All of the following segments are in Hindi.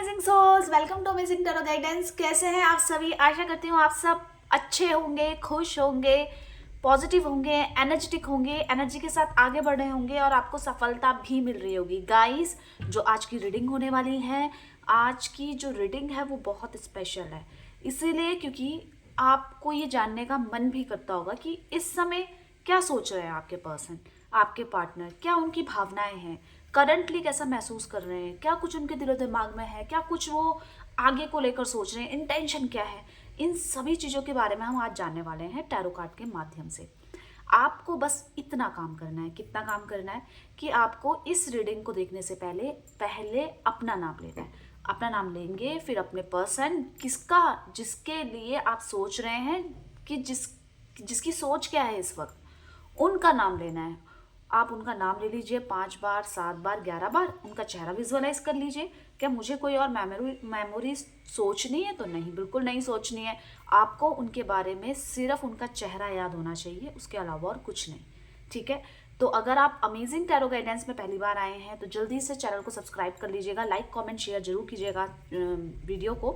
Amazing souls, welcome to amazing tarot guidance. कैसे हैं आप सभी? आशा करती हूँ आप सब अच्छे होंगे, खुश होंगे, पॉजिटिव होंगे, एनर्जेटिक होंगे, एनर्जी के साथ आगे बढ़ रहे होंगे और आपको सफलता भी मिल रही होगी। गाइस, जो आज की रीडिंग होने वाली है, आज की जो रीडिंग है वो बहुत स्पेशल है। इसीलिए क्योंकि आपको ये जानने का मन भी करता होगा कि इस समय क्या सोच रहे हैं आपके पर्सन, आपके पार्टनर, क्या उनकी भावनाएं हैं, करंटली कैसा महसूस कर रहे हैं, क्या कुछ उनके दिलो दिमाग में है, क्या कुछ वो आगे को लेकर सोच रहे हैं, इंटेंशन क्या है। इन सभी चीज़ों के बारे में हम आज जानने वाले हैं टैरो कार्ड के माध्यम से। आपको बस इतना काम करना है। कितना काम करना है कि आपको इस रीडिंग को देखने से पहले पहले अपना नाम लेना है। अपना नाम लेंगे, फिर अपने पर्सन, किसका, जिसके लिए आप सोच रहे हैं कि जिसकी सोच क्या है इस वक्त, उनका नाम लेना है। आप उनका नाम ले लीजिए 5 बार, 7 बार, 11 बार। उनका चेहरा विजुअलाइज कर लीजिए। क्या मुझे कोई और मेमोरी सोचनी है? तो नहीं, बिल्कुल नहीं सोचनी है। आपको उनके बारे में सिर्फ उनका चेहरा याद होना चाहिए, उसके अलावा और कुछ नहीं। ठीक है? तो अगर आप अमेजिंग टैरो गाइडेंस में पहली बार आए हैं तो जल्दी से चैनल को सब्सक्राइब कर लीजिएगा, लाइक कमेंट शेयर जरूर कीजिएगा वीडियो को।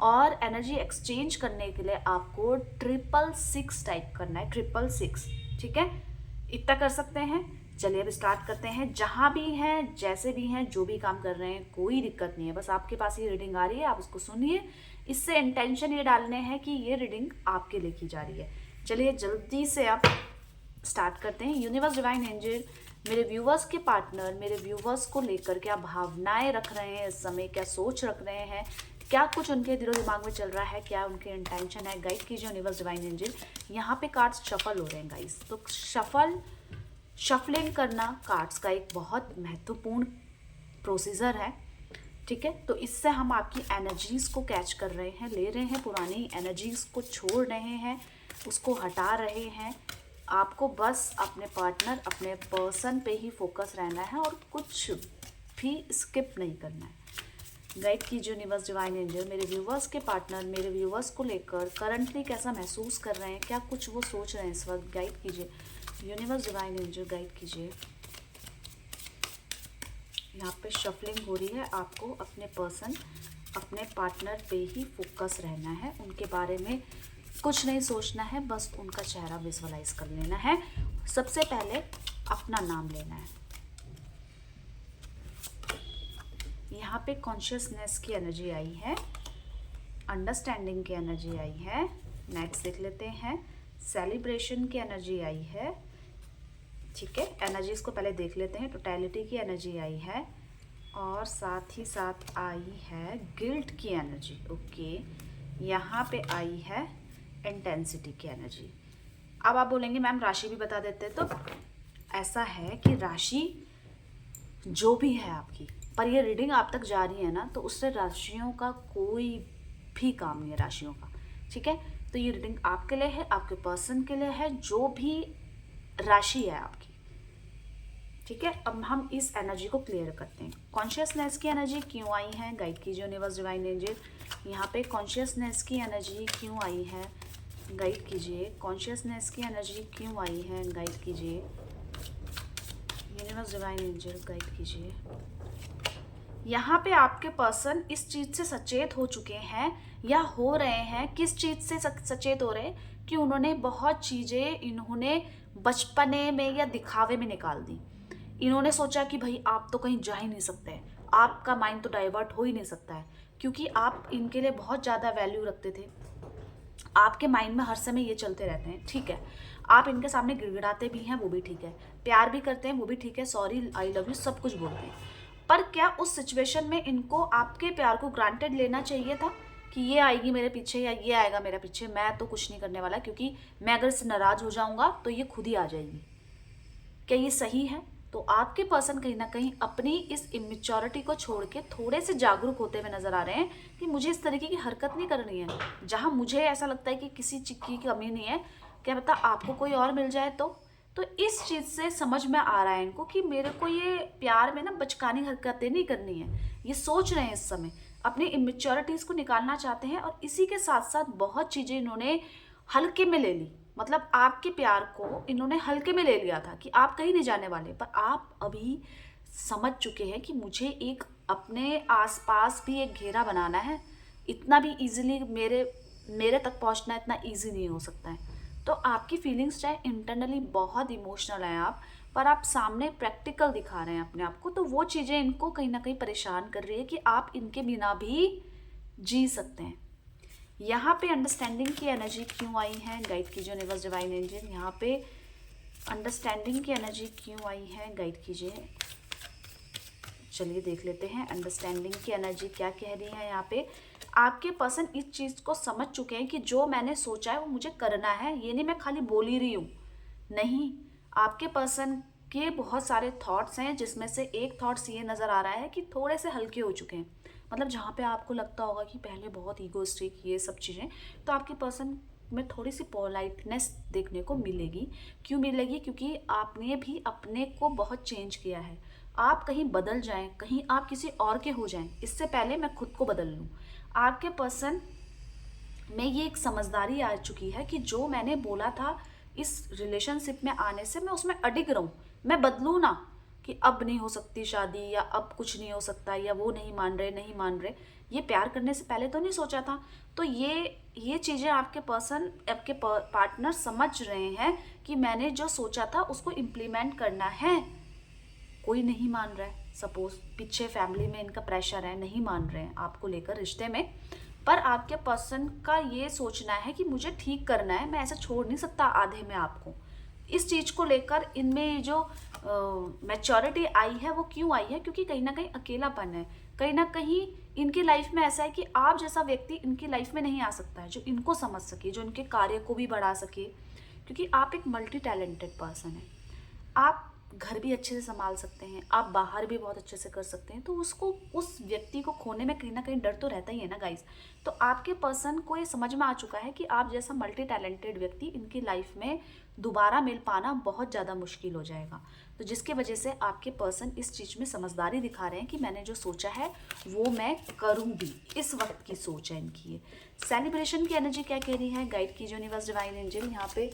और एनर्जी एक्सचेंज करने के लिए आपको 666 टाइप करना है, 666। ठीक है? इतना कर सकते हैं। चलिए अब स्टार्ट करते हैं। जहाँ भी हैं, जैसे भी हैं, जो भी काम कर रहे हैं, कोई दिक्कत नहीं है। बस आपके पास ये रीडिंग आ रही है, आप उसको सुनिए। इससे इंटेंशन ये डालने हैं कि ये रीडिंग आपके लिए की जा रही है। चलिए जल्दी से आप स्टार्ट करते हैं। यूनिवर्स, डिवाइन एंजल, मेरे व्यूवर्स के पार्टनर, मेरे व्यूवर्स को लेकर क्या भावनाएं रख रहे हैं इस समय, क्या सोच रख रहे हैं, क्या कुछ उनके दिलो दिमाग में चल रहा है, क्या उनके इंटेंशन है, गाइड कीजिए यूनिवर्स, डिवाइन एंजल। यहाँ पे कार्ड्स शफल हो रहे हैं गाइस, तो शफलिंग करना कार्ड्स का एक बहुत महत्वपूर्ण प्रोसीजर है। ठीक है? तो इससे हम आपकी एनर्जीज़ को कैच कर रहे हैं, ले रहे हैं, पुरानी एनर्जीज़ को छोड़ रहे हैं, उसको हटा रहे हैं। आपको बस अपने पार्टनर, अपने पर्सन पे ही फोकस रहना है और कुछ भी स्किप नहीं करना है। गाइड कीजिए यूनिवर्स, डिवाइन एंजल, मेरे व्यूवर्स के पार्टनर, मेरे व्यूवर्स को लेकर करंटली कैसा महसूस कर रहे हैं, क्या कुछ वो सोच रहे हैं इस वक्त। गाइड कीजिए यूनिवर्स, डिवाइन एंजल, गाइड कीजिए। यहाँ पे शफलिंग हो रही है। आपको अपने पर्सन, अपने पार्टनर पे ही फोकस रहना है, उनके बारे में कुछ नहीं सोचना है, बस उनका चेहरा विजुअलाइज कर लेना है। सबसे पहले अपना नाम लेना है। यहाँ पे कॉन्शियसनेस की एनर्जी आई है, अंडरस्टैंडिंग की एनर्जी आई है। नेक्स्ट देख लेते हैं, सेलिब्रेशन की एनर्जी आई है। ठीक है, एनर्जीज को पहले देख लेते हैं। टोटलिटी की एनर्जी आई है और साथ ही साथ आई है गिल्ट की एनर्जी। ओके, यहाँ पे आई है इंटेंसिटी की एनर्जी। अब आप बोलेंगे मैम राशि भी बता देते, तो ऐसा है कि राशि जो भी है आपकी, पर ये रीडिंग आप तक जा रही है ना, तो उससे राशियों का कोई भी काम नहीं है, राशियों का। ठीक है? तो ये रीडिंग आपके लिए है, आपके पर्सन के लिए है, जो भी राशि है आपकी। ठीक है? अब हम इस एनर्जी को क्लियर करते हैं। कॉन्शियसनेस की एनर्जी क्यों आई है? गाइड कीजिए यूनिवर्स, डिवाइन एंजल। यहाँ पे कॉन्शियसनेस की एनर्जी क्यों आई है? गाइड कीजिए। कॉन्शियसनेस की एनर्जी क्यों आई है? गाइड कीजिए यूनिवर्स, डिवाइन एंजल, गाइड कीजिए। यहाँ पे आपके पर्सन इस चीज़ से सचेत हो चुके हैं या हो रहे हैं। किस चीज़ से सचेत हो रहे हैं? कि उन्होंने बहुत चीज़ें इन्होंने बचपने में या दिखावे में निकाल दी। इन्होंने सोचा कि भाई आप तो कहीं जा ही नहीं सकते, आपका माइंड तो डाइवर्ट हो ही नहीं सकता है, क्योंकि आप इनके लिए बहुत ज़्यादा वैल्यू रखते थे। आपके माइंड में हर समय ये चलते रहते हैं। ठीक है, आप इनके सामने गिड़गिड़ाते भी हैं, वो भी ठीक है, प्यार भी करते हैं, वो भी ठीक है, सॉरी, आई लव यू, सब कुछ बोलते हैं। पर क्या उस सिचुएशन में इनको आपके प्यार को ग्रांटेड लेना चाहिए था कि ये आएगी मेरे पीछे या ये आएगा मेरे पीछे, मैं तो कुछ नहीं करने वाला, क्योंकि मैं अगर इससे नाराज हो जाऊंगा तो ये खुद ही आ जाएगी? क्या ये सही है? तो आपके पर्सन कहीं ना कहीं अपनी इस इमेच्योरिटी को छोड़ के थोड़े से जागरूक होते हुए नजर आ रहे हैं कि मुझे इस तरीके की हरकत नहीं करनी है। जहां मुझे ऐसा लगता है कि किसी चीज की कमी नहीं है, क्या पता आपको कोई और मिल जाए तो इस चीज से समझ में आ रहा है इनको कि मेरे को ये प्यार में ना बचकानी हरकतें नहीं करनी है। ये सोच रहे हैं इस समय, अपनी इमेच्योरिटीज को निकालना चाहते हैं, और इसी के साथ साथ बहुत चीजें इन्होंने हल्के में ले ली। मतलब आपके प्यार को इन्होंने हल्के में ले लिया था कि आप कहीं नहीं जाने वाले, पर आप अभी समझ चुके हैं कि मुझे एक अपने आसपास भी एक घेरा बनाना है। इतना भी इजीली मेरे तक पहुंचना इतना इजी नहीं हो सकता है। तो आपकी फीलिंग्स चाहे इंटरनली बहुत इमोशनल है आप, पर आप सामने प्रैक्टिकल दिखा रहे हैं अपने आप को, तो वो चीज़ें इनको कहीं ना कहीं परेशान कर रही है कि आप इनके बिना भी जी सकते हैं। यहाँ पे अंडरस्टैंडिंग की एनर्जी क्यों आई है, गाइड कीजिए यूनिवर्स डिवाइन एंजल। यहाँ पे अंडरस्टैंडिंग की एनर्जी क्यों आई है, गाइड कीजिए। चलिए देख लेते हैं अंडरस्टैंडिंग की एनर्जी क्या कह रही है। यहाँ पे आपके पर्सन इस चीज़ को समझ चुके हैं कि जो मैंने सोचा है वो मुझे करना है, ये नहीं मैं खाली बोल ही रही हूँ। नहीं, आपके पर्सन के बहुत सारे थॉट्स हैं, जिसमें से एक थॉट्स ये नज़र आ रहा है कि थोड़े से हल्के हो चुके हैं। मतलब जहाँ पे आपको लगता होगा कि पहले बहुत ईगोइस्टिक ये सब चीज़ें, तो आपके पर्सन में थोड़ी सी पोलाइटनेस देखने को मिलेगी। क्यों मिलेगी? क्योंकि आपने भी अपने को बहुत चेंज किया है। आप कहीं बदल जाएं, कहीं आप किसी और के हो जाएं, इससे पहले मैं खुद को बदल लूं। आपके पर्सन में ये एक समझदारी आ चुकी है कि जो मैंने बोला था इस रिलेशनशिप में आने से, मैं उसमें अडिग रहूं, मैं बदलूं ना कि अब नहीं हो सकती शादी, या अब कुछ नहीं हो सकता, या वो नहीं मान रहे। ये प्यार करने से पहले तो नहीं सोचा था। तो ये चीज़ें आपके पर्सन, आपके पार्टनर समझ रहे हैं कि मैंने जो सोचा था उसको इम्प्लीमेंट करना है। कोई नहीं मान रहा है, सपोज पीछे फैमिली में इनका प्रेशर है, नहीं मान रहे हैं आपको लेकर रिश्ते में, पर आपके पर्सन का ये सोचना है कि मुझे ठीक करना है, मैं ऐसे छोड़ नहीं सकता आधे में आपको। इस चीज़ को लेकर इनमें जो मैच्योरिटी आई है वो क्यों आई है? क्योंकि कहीं ना कहीं अकेलापन है, कहीं ना कहीं इनकी लाइफ में ऐसा है कि आप जैसा व्यक्ति इनकी लाइफ में नहीं आ सकता है जो इनको समझ सके, जो इनके कार्य को भी बढ़ा सके। क्योंकि आप एक मल्टी टैलेंटेड पर्सन है, आप घर भी अच्छे से संभाल सकते हैं, आप बाहर भी बहुत अच्छे से कर सकते हैं। तो उसको, उस व्यक्ति को खोने में कहीं ना कहीं डर तो रहता ही है ना गाइस। तो आपके पर्सन को ये समझ में आ चुका है कि आप जैसा मल्टी टैलेंटेड व्यक्ति इनकी लाइफ में दोबारा मिल पाना बहुत ज़्यादा मुश्किल हो जाएगा। तो जिसकी वजह से आपके पर्सन इस चीज़ में समझदारी दिखा रहे हैं कि मैंने जो सोचा है वो मैं करूँ भी। इस वक्त की सोच है इनकी ये। सेलिब्रेशन की एनर्जी क्या कह रही है, गाइड कीजिए यूनिवर्स डिवाइन एंजल। यहाँ पे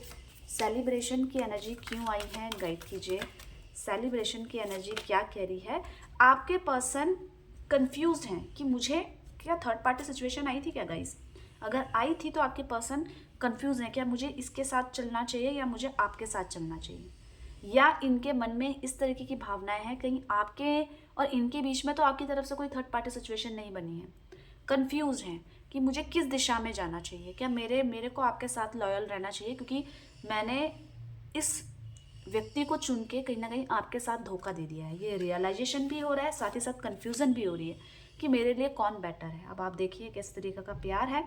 सेलिब्रेशन की एनर्जी क्यों आई है, गाइड कीजिए। सेलिब्रेशन की एनर्जी क्या कह रही है? आपके पर्सन कंफ्यूज्ड हैं कि मुझे क्या थर्ड पार्टी सिचुएशन आई थी क्या गाइस? अगर आई थी तो आपके पर्सन कंफ्यूज हैं, क्या मुझे इसके साथ चलना चाहिए या मुझे आपके साथ चलना चाहिए, या इनके मन में इस तरीके की भावनाएं हैं कहीं आपके और इनके बीच में तो आपकी तरफ से कोई थर्ड पार्टी सिचुएशन नहीं बनी है। कंफ्यूज हैं कि मुझे किस दिशा में जाना चाहिए, क्या मेरे को आपके साथ लॉयल रहना चाहिए क्योंकि मैंने इस व्यक्ति को चुन के कहीं ना कहीं आपके साथ धोखा दे दिया है। ये रियलाइजेशन भी हो रहा है, साथ ही साथ कन्फ्यूज़न भी हो रही है कि मेरे लिए कौन बेटर है। अब आप देखिए किस तरीके का प्यार है,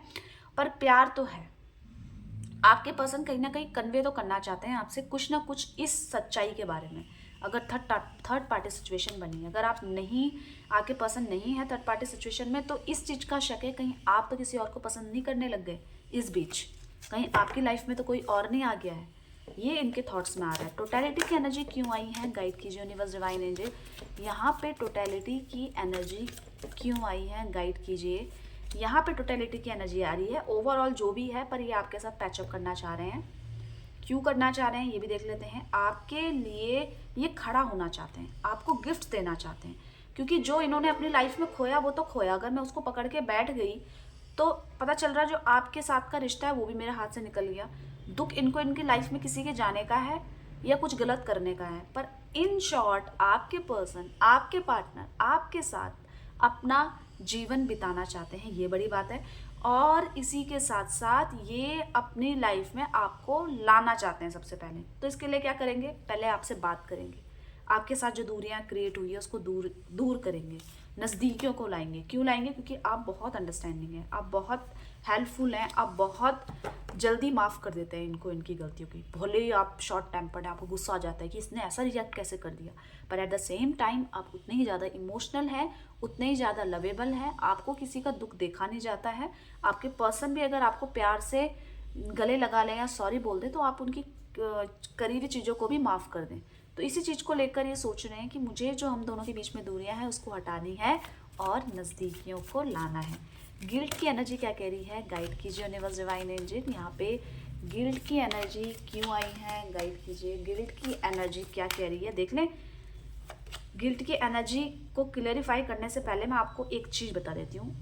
पर प्यार तो है। आपके पर्सन कहीं ना कहीं कन्वे तो करना चाहते हैं आपसे कुछ ना कुछ इस सच्चाई के बारे में। अगर थर्ड पार्टी सिचुएशन बनी, अगर आप नहीं, आपके पर्सन नहीं है थर्ड पार्टी सिचुएशन में, तो इस चीज़ का शक है कहीं आप तो किसी और को पसंद नहीं करने लग गए इस बीच, कहीं आपकी लाइफ में तो कोई और नहीं आ गया है। ये इनके थॉट्स में आ रहा है। टोटलिटी की एनर्जी क्यों आई है, गाइड कीजिए यूनिवर्स डिवाइन एंजल। यहाँ पे टोटलिटी की एनर्जी क्यों आई है, गाइड कीजिए। यहाँ पे टोटलिटी की एनर्जी आ रही है, ओवरऑल जो भी है, पर ये आपके साथ पैचअप करना चाह रहे हैं। क्यों करना चाह रहे हैं ये भी देख लेते हैं। आपके लिए ये खड़ा होना चाहते हैं, आपको गिफ्ट देना चाहते हैं, क्योंकि जो इन्होंने अपनी लाइफ में खोया वो तो खोया। अगर मैं उसको पकड़ के बैठ गई तो पता चल रहा है जो आपके साथ का रिश्ता है वो भी मेरे हाथ से निकल गया। दुख इनको इनकी लाइफ में किसी के जाने का है या कुछ गलत करने का है, पर इन शॉर्ट आपके पर्सन, आपके पार्टनर आपके साथ अपना जीवन बिताना चाहते हैं, ये बड़ी बात है। और इसी के साथ साथ ये अपनी लाइफ में आपको लाना चाहते हैं सबसे पहले। तो इसके लिए क्या करेंगे, पहले आपसे बात करेंगे, आपके साथ जो दूरियां क्रिएट हुई है उसको दूर करेंगे, नज़दीकियों को लाएंगे। क्यों लाएंगे? क्योंकि आप बहुत अंडरस्टैंडिंग हैं, आप बहुत हेल्पफुल हैं, आप बहुत जल्दी माफ़ कर देते हैं इनको, इनकी गलतियों की। भले ही आप शॉर्ट टेम्पर्ड हैं, आपको गुस्सा आ जाता है कि इसने ऐसा रिएक्ट कैसे कर दिया, पर एट द सेम टाइम आप उतने ही ज़्यादा इमोशनल हैं, उतने ही ज़्यादा लवेबल हैं। आपको किसी का दुख देखा नहीं जाता है। आपके पर्सन भी अगर आपको प्यार से गले लगा लें या सॉरी बोल दें तो आप उनकी करी हुई चीज़ों को भी माफ़ कर दें। तो इसी चीज़ को लेकर ये सोच रहे हैं कि मुझे जो हम दोनों के बीच में दूरियां हैं उसको हटानी है और नज़दीकियों को लाना है। गिल्ट की एनर्जी क्या कह रही है, गाइड कीजिए यूनिवर्स डिवाइन एंजल। यहाँ पे गिल्ट की एनर्जी क्यों आई है, गाइड कीजिए। गिल्ट की एनर्जी क्या कह रही है, देख लें। गिल्ट की एनर्जी को क्लेरिफाई करने से पहले मैं आपको एक चीज़ बता देती हूँ।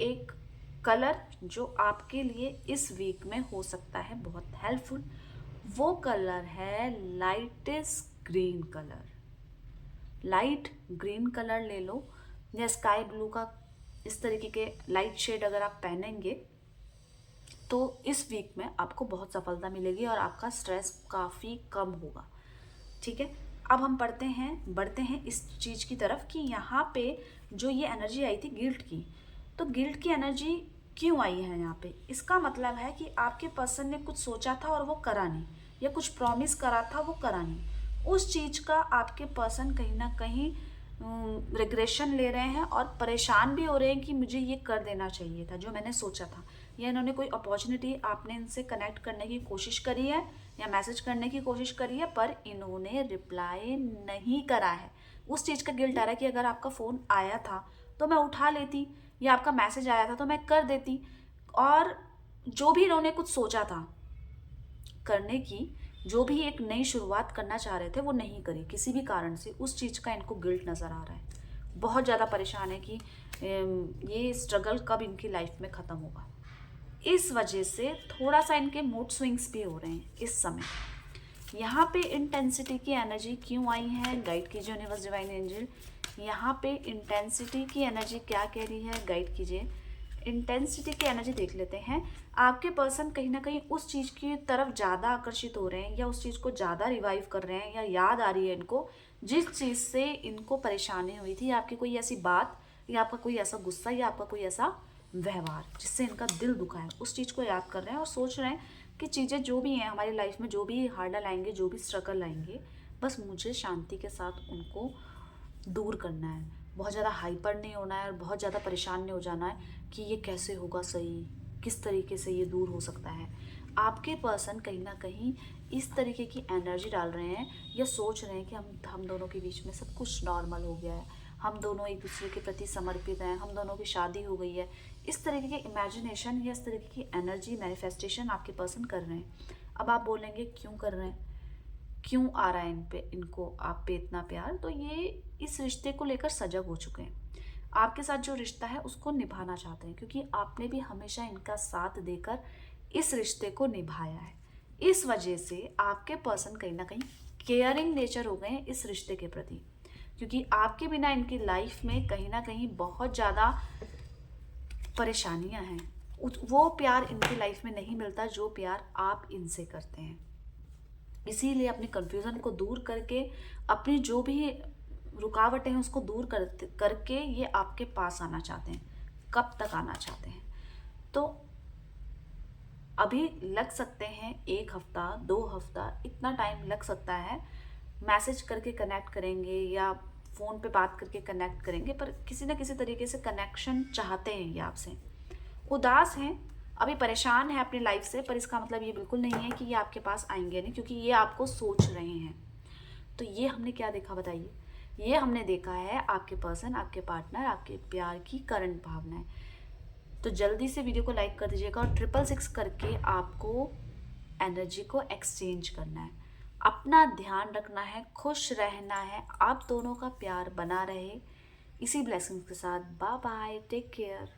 एक कलर जो आपके लिए इस वीक में हो सकता है बहुत हेल्पफुल, वो कलर है lightest green colour. Light green colour ले लो या स्काई ब्लू का इस तरीके के लाइट शेड अगर आप पहनेंगे तो इस वीक में आपको बहुत सफलता मिलेगी और आपका स्ट्रेस काफ़ी कम होगा। ठीक है, अब हम बढ़ते हैं इस चीज़ की तरफ कि यहाँ पे जो ये एनर्जी आई थी गिल्ट की, तो गिल्ट की एनर्जी क्यों आई है यहाँ पे? इसका मतलब है कि आपके पर्सन ने कुछ सोचा था और वो करा नहीं, या कुछ प्रॉमिस करा था वो करा नहीं। उस चीज़ का आपके पर्सन कहीं ना कहीं रिग्रेशन ले रहे हैं और परेशान भी हो रहे हैं कि मुझे ये कर देना चाहिए था जो मैंने सोचा था, या इन्होंने कोई अपॉर्चुनिटी आपने इनसे कनेक्ट करने की कोशिश करी है या मैसेज करने की कोशिश करी है पर इन्होंने रिप्लाई नहीं करा है। उस चीज़ का गिल्ट आ रहा है कि अगर आपका फ़ोन आया था तो मैं उठा लेती, या आपका मैसेज आया था तो मैं कर देती, और जो भी इन्होंने कुछ सोचा था करने की, जो भी एक नई शुरुआत करना चाह रहे थे वो नहीं करी किसी भी कारण से। उस चीज़ का इनको गिल्ट नज़र आ रहा है, बहुत ज़्यादा परेशान है कि ये स्ट्रगल कब इनकी लाइफ में ख़त्म होगा। इस वजह से थोड़ा सा इनके मूड स्विंग्स भी हो रहे हैं इस समय। यहाँ पे इंटेंसिटी की एनर्जी क्यों आई है, गाइड कीजिए यूनिवर्स डिवाइन एंजल। यहाँ पे इंटेंसिटी की एनर्जी क्या कह रही है, गाइड कीजिए। इंटेंसिटी की एनर्जी देख लेते हैं। आपके पर्सन कहीं ना कहीं उस चीज़ की तरफ ज़्यादा आकर्षित हो रहे हैं, या उस चीज़ को ज़्यादा रिवाइव कर रहे हैं, या याद आ रही है इनको जिस चीज़ से इनको परेशानी हुई थी, आपकी कोई ऐसी बात या आपका कोई ऐसा गुस्सा या आपका कोई ऐसा व्यवहार जिससे इनका दिल दुखा है, उस चीज़ को याद कर रहे हैं और सोच रहे हैं कि चीज़ें जो भी हैं हमारी लाइफ में, जो भी हार्डल आएंगे, जो भी स्ट्रगल आएंगे, बस मुझे शांति के साथ उनको दूर करना है। बहुत ज़्यादा हाइपर नहीं होना है और बहुत ज़्यादा परेशान नहीं हो जाना है कि ये कैसे होगा सही, किस तरीके से ये दूर हो सकता है। आपके पर्सन कहीं ना कहीं इस तरीके की एनर्जी डाल रहे हैं या सोच रहे हैं कि हम दोनों के बीच में सब कुछ नॉर्मल हो गया है, हम दोनों एक दूसरे के प्रति समर्पित हैं, हम दोनों की शादी हो गई है। इस तरीके के इमेजिनेशन या इस तरीके की एनर्जी मैनिफेस्टेशन आपके पर्सन कर रहे हैं। अब आप बोलेंगे क्यों कर रहे हैं, क्यों आ रहा है इनको आप पे इतना प्यार? तो ये इस रिश्ते को लेकर सजग हो चुके हैं। आपके साथ जो रिश्ता है उसको निभाना चाहते हैं, क्योंकि आपने भी हमेशा इनका साथ देकर इस रिश्ते को निभाया है। इस वजह से आपके पर्सन कहीं ना कहीं केयरिंग नेचर हो गए हैं इस रिश्ते के प्रति, क्योंकि आपके बिना इनकी लाइफ में कहीं ना कहीं बहुत ज़्यादा परेशानियां हैं। वो प्यार इनकी लाइफ में नहीं मिलता जो प्यार आप इनसे करते हैं। इसीलिए अपनी कंफ्यूजन को दूर करके, अपनी जो भी रुकावटें हैं उसको दूर करके ये आपके पास आना चाहते हैं। कब तक आना चाहते हैं? तो अभी लग सकते हैं 1 हफ्ता, 2 हफ्ता, इतना टाइम लग सकता है। मैसेज करके कनेक्ट करेंगे या फ़ोन पे बात करके कनेक्ट करेंगे, पर किसी न किसी तरीके से कनेक्शन चाहते हैं ये आपसे। उदास हैं, अभी परेशान है अपनी लाइफ से, पर इसका मतलब ये बिल्कुल नहीं है कि ये आपके पास आएंगे नहीं, क्योंकि ये आपको सोच रहे हैं। तो ये हमने क्या देखा बताइए? ये हमने देखा है आपके पर्सन, आपके पार्टनर, आपके प्यार की करंट भावनाएं। तो जल्दी से वीडियो को लाइक कर दीजिएगा और 666 करके आपको एनर्जी को एक्सचेंज करना है। अपना ध्यान रखना है, खुश रहना है, आप दोनों का प्यार बना रहे। इसी ब्लेसिंग्स के साथ बाय बाय, टेक केयर।